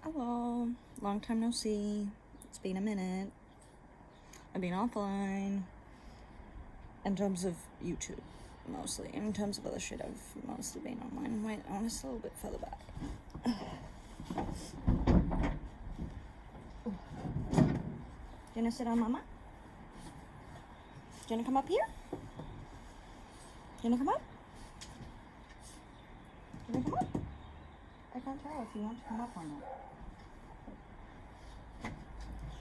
Hello, long time no see. It's been a minute. I've been offline. In terms of YouTube, mostly. In terms of other shit, I've mostly been online. Wait, I want to sit a little bit further back. Do you want to sit on Mama? Do you want to come up here? Do you want to come up? Do you want to come up? I can't tell if you want to come up or not.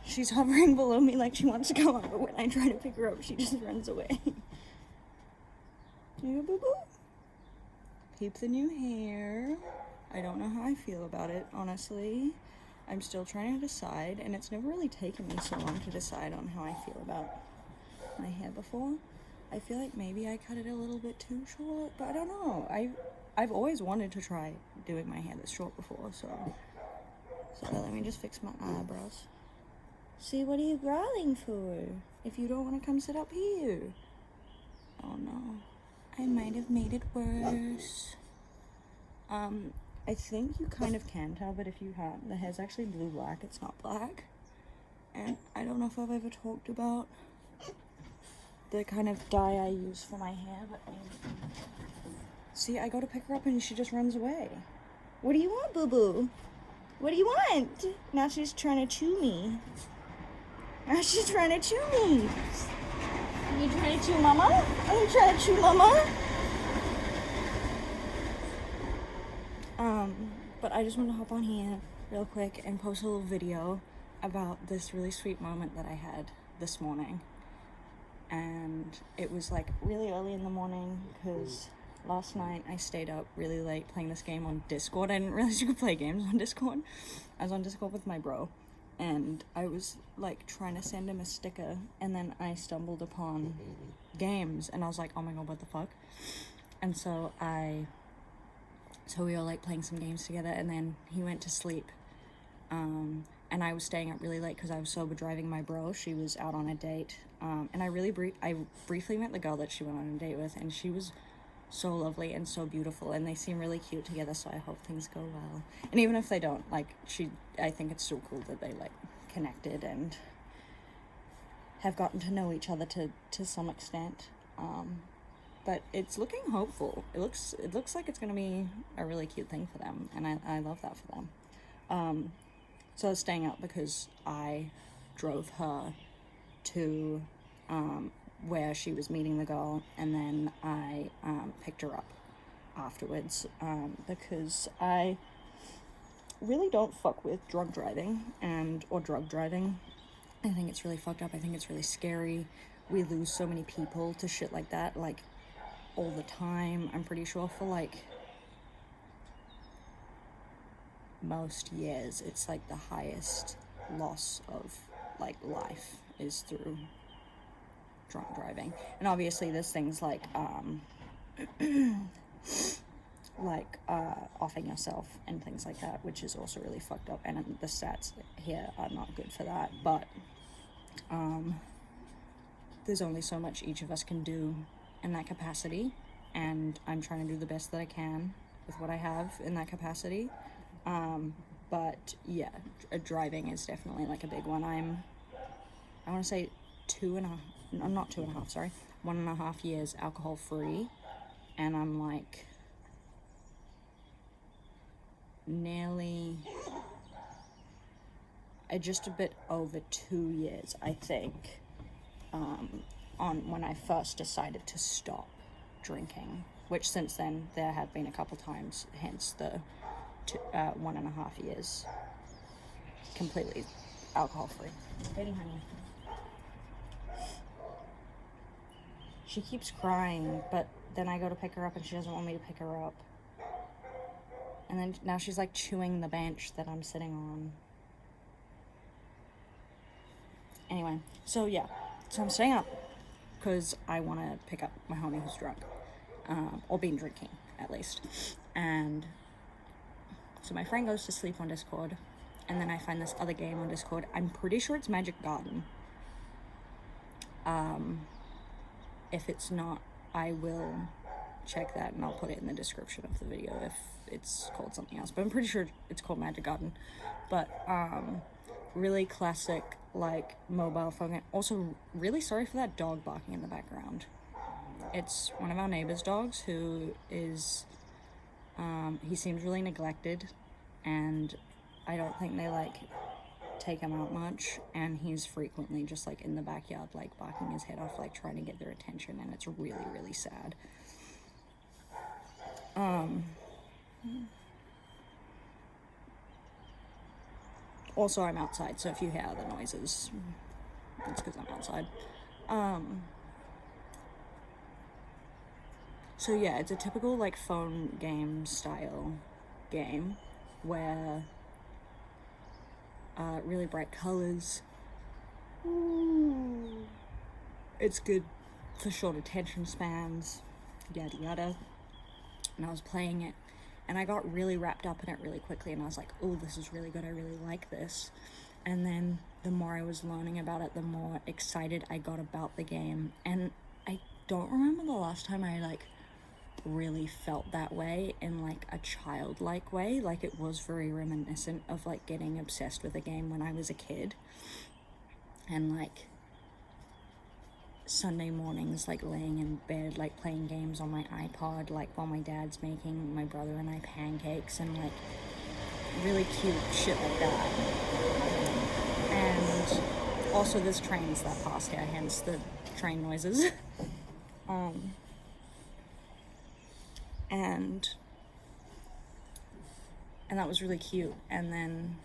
She's hovering below me like she wants to come up, but when I try to pick her up, she just runs away. You boo boo? Peep the new hair. I don't know how I feel about it, honestly. I'm still trying to decide, and it's never really taken me so long to decide on how I feel about my hair before. I feel like maybe I cut it a little bit too short, but I don't know. I've always wanted to try doing my hair this short before, so let me just fix my eyebrows. See, what are you growling for? If you don't want to come sit up here. Oh no. I might have made it worse. I think you kind of can tell, but if you have, the hair's actually blue black, it's not black. And I don't know if I've ever talked about the kind of dye I use for my hair, but see, I go to pick her up and she just runs away. What do you want, boo-boo? What do you want? Now she's trying to chew me. Now she's trying to chew me. Are you trying to chew Mama? Are you trying to chew Mama? But I just want to hop on here real quick and post a little video about this really sweet moment that I had this morning. And it was like really early in the morning because last night I stayed up really late playing this game on Discord. I didn't realize you could play games on Discord. I was on Discord with my bro, and I was like trying to send him a sticker, and then I stumbled upon games, and I was like, oh my god, what the fuck? And so we were like playing some games together, and then he went to sleep, and I was staying up really late because I was sober driving my bro. She was out on a date, and I briefly met the girl that she went on a date with, and she was so lovely and so beautiful, and they seem really cute together, so I hope things go well. And even if they don't, like, I think it's so cool that they like connected and have gotten to know each other to some extent. But it's looking hopeful. It looks like it's gonna be a really cute thing for them, and I love that for them. So I was staying up because I drove her to where she was meeting the girl, and then I picked her up afterwards because I really don't fuck with drunk driving or drug driving. I think it's really fucked up. I think it's really scary. We lose so many people to shit like that, like, all the time. I'm pretty sure for like most years it's like the highest loss of like life is through drunk driving. And obviously there's things like offing yourself and things like that, which is also really fucked up, and the stats here are not good for that. But there's only so much each of us can do in that capacity, and I'm trying to do the best that I can with what I have in that capacity. But yeah, driving is definitely like a big one. I want to say 1.5 years alcohol free, and I'm like nearly just a bit over 2 years, I think, on when I first decided to stop drinking, which since then there have been a couple times, hence the 1.5 years completely alcohol free. Betty, honey. She keeps crying, but then I go to pick her up and she doesn't want me to pick her up. And then now she's like chewing the bench that I'm sitting on. Anyway, so yeah, so I'm staying up because I want to pick up my homie who's drunk, or been drinking at least. And so my friend goes to sleep on Discord, and then I find this other game on Discord. I'm pretty sure it's Magic Garden. If it's not, I will check that, and I'll put it in the description of the video if it's called something else, but I'm pretty sure it's called Magic Garden. But really classic, like, mobile phone. Also, really sorry for that dog barking in the background. It's one of our neighbor's dogs who is he seems really neglected, and I don't think they like take him out much, and he's frequently just like in the backyard, like barking his head off, like trying to get their attention, and it's really, really sad. Also, I'm outside, so if you hear the noises, it's because I'm outside. So yeah, it's a typical like phone game style game where really bright colors. It's good for short attention spans, yada yada. And I was playing it, and I got really wrapped up in it really quickly, and I was like, oh, this is really good, I really like this. And then the more I was learning about it, the more excited I got about the game. And I don't remember the last time I like really felt that way in like a childlike way. Like, it was very reminiscent of like getting obsessed with a game when I was a kid, and like Sunday mornings, like laying in bed, like playing games on my iPod, like while my dad's making my brother and I pancakes, and like really cute shit like that. And also there's trains that pass here, hence the train noises. And that was really cute. And then,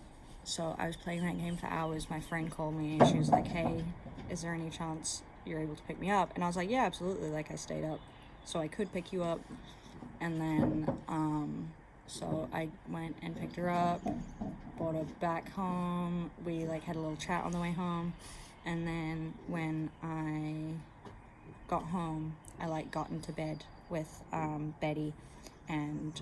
so I was playing that game for hours. My friend called me and she was like, hey, is there any chance you're able to pick me up? And I was like, yeah, absolutely. Like, I stayed up so I could pick you up. And then, so I went and picked her up, brought her back home. We like had a little chat on the way home. And then when I got home, I like got into bed with Betty, and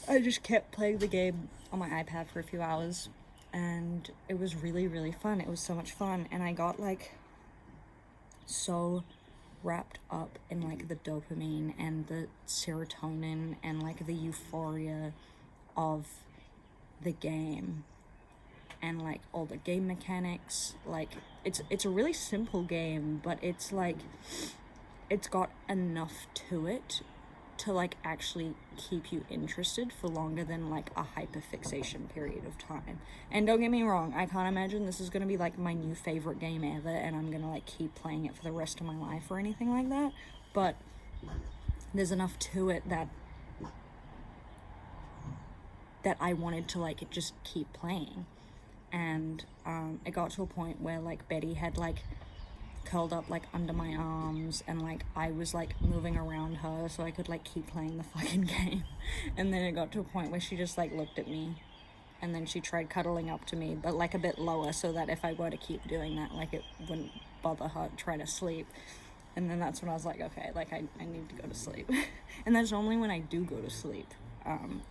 I just kept playing the game on my iPad for a few hours, and it was really, really fun. It was so much fun, and I got like so wrapped up in like the dopamine and the serotonin and like the euphoria of the game, and like all the game mechanics. Like, it's a really simple game, but it's like it's got enough to it to like actually keep you interested for longer than like a hyperfixation period of time. And don't get me wrong, I can't imagine this is gonna be like my new favorite game ever and I'm gonna like keep playing it for the rest of my life or anything like that, but there's enough to it that I wanted to like just keep playing. And it got to a point where like Betty had like curled up like under my arms, and like I was like moving around her so I could like keep playing the fucking game. And then it got to a point where she just like looked at me, and then she tried cuddling up to me, but like a bit lower, so that if I were to keep doing that, like it wouldn't bother her trying to sleep. And then that's when I was like, okay, like I need to go to sleep. And that's only when I do go to sleep,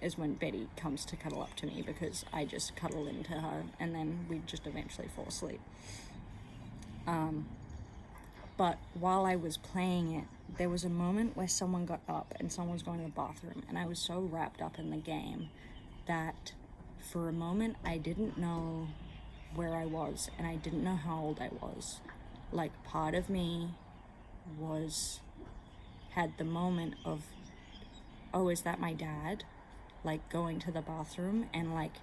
is when Betty comes to cuddle up to me, because I just cuddle into her and then we just eventually fall asleep. But while I was playing it, there was a moment where someone got up and someone was going to the bathroom, and I was so wrapped up in the game that for a moment I didn't know where I was, and I didn't know how old I was. Like, part of me had the moment of, oh, is that my dad? Like, going to the bathroom, and like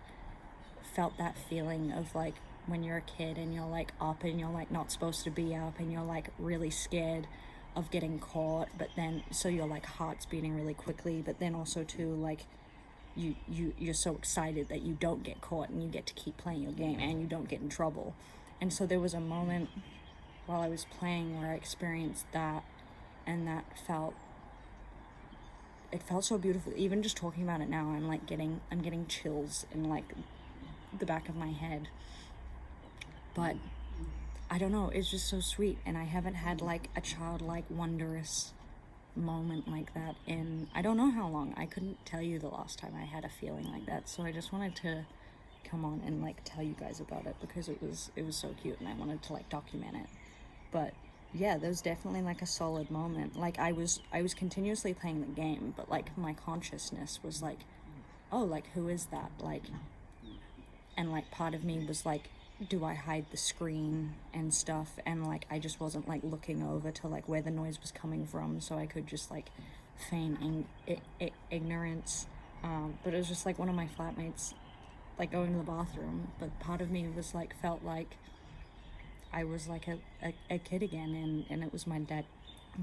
felt that feeling of like when you're a kid and you're like up and you're like not supposed to be up, and you're like really scared of getting caught, but then so your like heart's beating really quickly, but then also too like you're so excited that you don't get caught and you get to keep playing your game and you don't get in trouble. And so there was a moment while I was playing where I experienced that, and that felt so beautiful. Even just talking about it now, I'm getting chills in like the back of my head. But I don't know, it's just so sweet, and I haven't had like a childlike wondrous moment like that in I don't know how long. I couldn't tell you the last time I had a feeling like that, so I just wanted to come on and like tell you guys about it because it was so cute, and I wanted to like document it. But yeah, there was definitely like a solid moment. Like I was continuously playing the game, but like my consciousness was like, oh, like who is that? Like, and like part of me was like, do I hide the screen and stuff? And like I just wasn't like looking over to like where the noise was coming from, so I could just like feign ignorance. But it was just like one of my flatmates like going to the bathroom, but part of me was like felt like I was like a kid again, and it was my dad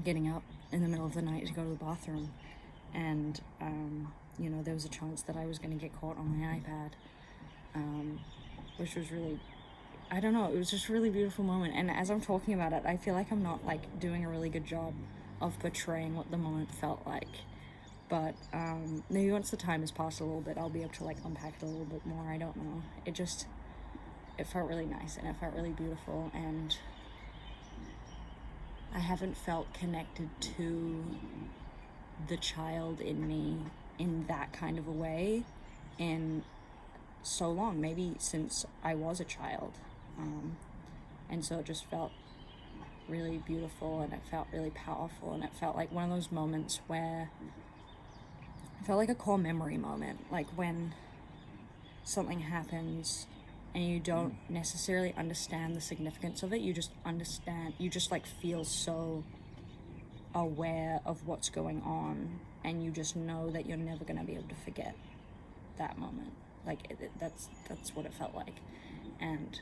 getting up in the middle of the night to go to the bathroom, and you know, there was a chance that I was going to get caught on my iPad, which was really, I don't know, it was just a really beautiful moment. And as I'm talking about it, I feel like I'm not like doing a really good job of portraying what the moment felt like. But maybe once the time has passed a little bit, I'll be able to like unpack it a little bit more. I don't know. It felt really nice, and it felt really beautiful, and I haven't felt connected to the child in me in that kind of a way in so long, maybe since I was a child. And so it just felt really beautiful, and it felt really powerful, and it felt like one of those moments where it felt like a core memory moment, like when something happens and you don't necessarily understand the significance of it, you just like feel so aware of what's going on, and you just know that you're never going to be able to forget that moment. Like that's what it felt like, and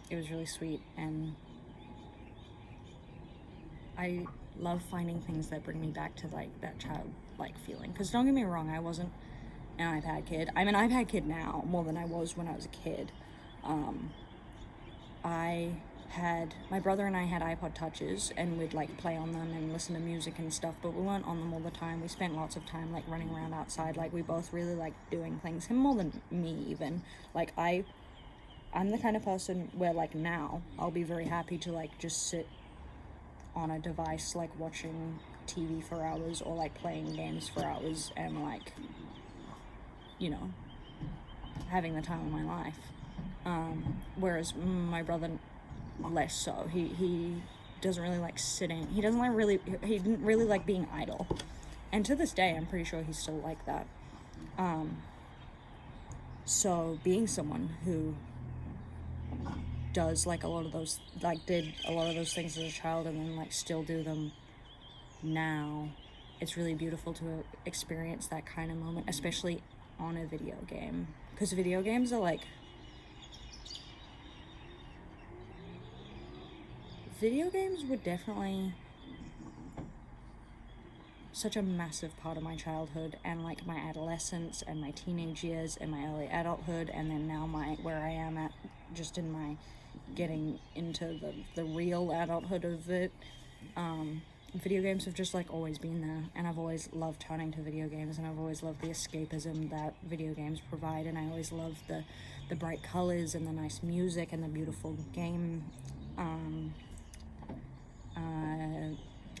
it was really sweet. And I love finding things that bring me back to like that childlike feeling, because don't get me wrong, I wasn't an iPad kid. I'm an iPad kid now more than I was when I was a kid. My brother and I had iPod touches, and we'd like play on them and listen to music and stuff, but we weren't on them all the time. We spent lots of time like running around outside. Like we both really liked doing things, him more than me even. Like I'm the kind of person where like now I'll be very happy to like just sit on a device like watching TV for hours, or like playing games for hours, and like, you know, having the time of my life. Whereas my brother, less so. He doesn't really like sitting. He didn't really like being idle. And to this day, I'm pretty sure he's still like that. So being someone who does like a lot of those, like did a lot of those things as a child and then like still do them now, it's really beautiful to experience that kind of moment, especially on a video game, because video games are like, video games were definitely such a massive part of my childhood, and like my adolescence and my teenage years and my early adulthood, and then now where I am at just in my getting into the real adulthood of it. Video games have just like always been there, and I've always loved turning to video games, and I've always loved the escapism that video games provide, and I always loved the bright colors and the nice music and the beautiful game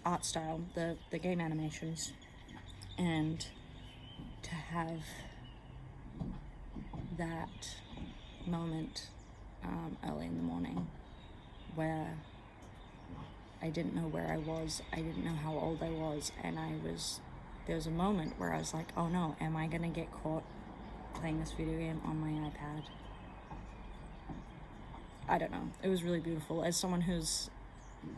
art style, the game animations. And to have that moment early in the morning where I didn't know where I was, I didn't know how old I was, and there was a moment where I was like, oh no, am I gonna get caught playing this video game on my iPad? I don't know. It was really beautiful. As someone who's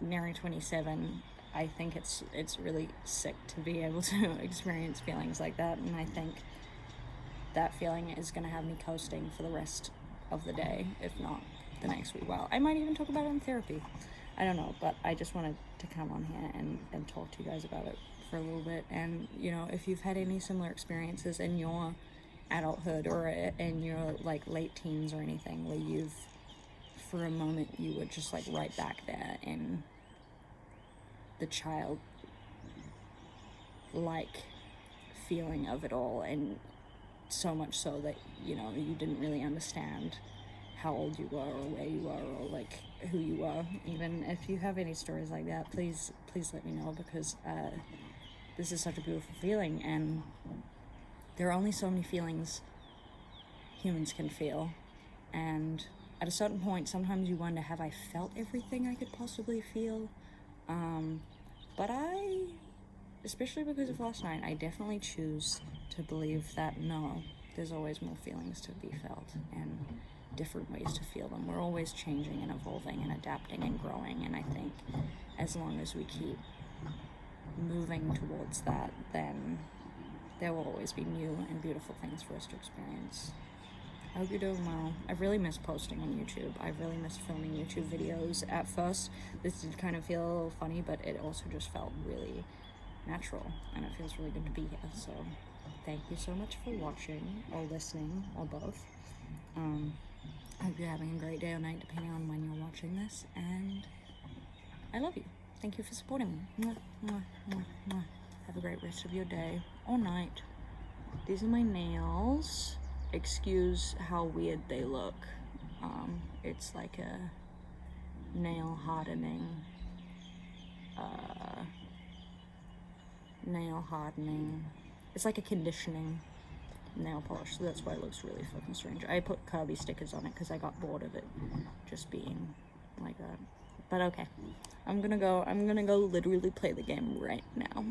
nearing 27, I think it's really sick to be able to experience feelings like that, and I think that feeling is going to have me coasting for the rest of the day, if not the next week. Well, I might even talk about it in therapy. I don't know, but I just wanted to come on here and talk to you guys about it for a little bit. And, you know, if you've had any similar experiences in your adulthood or in your, like, late teens or anything where you've, for a moment, you were just, like, right back there in the child like feeling of it all, and so much so that, you know, you didn't really understand how old you were or where you were or like who you were. Even if you have any stories like that, please let me know, because this is such a beautiful feeling, and there are only so many feelings humans can feel, and at a certain point, sometimes you wonder, have I felt everything I could possibly feel? But especially because of last night, I definitely choose to believe that no, there's always more feelings to be felt and different ways to feel them. We're always changing and evolving and adapting and growing, and I think as long as we keep moving towards that, then there will always be new and beautiful things for us to experience. I hope you're doing well. I've really missed posting on YouTube. I've really missed filming YouTube videos. At first, this did kind of feel a little funny, but it also just felt really natural, and it feels really good to be here. So thank you so much for watching or listening or both. I hope you're having a great day or night depending on when you're watching this, and I love you. Thank you for supporting me. Mwah, mwah, mwah, mwah. Have a great rest of your day or night. These are my nails. Excuse how weird they look. It's like a nail hardening, it's like a conditioning nail polish, so that's why it looks really fucking strange. I put Kirby stickers on it because I got bored of it just being like that. But okay, I'm gonna go literally play the game right now.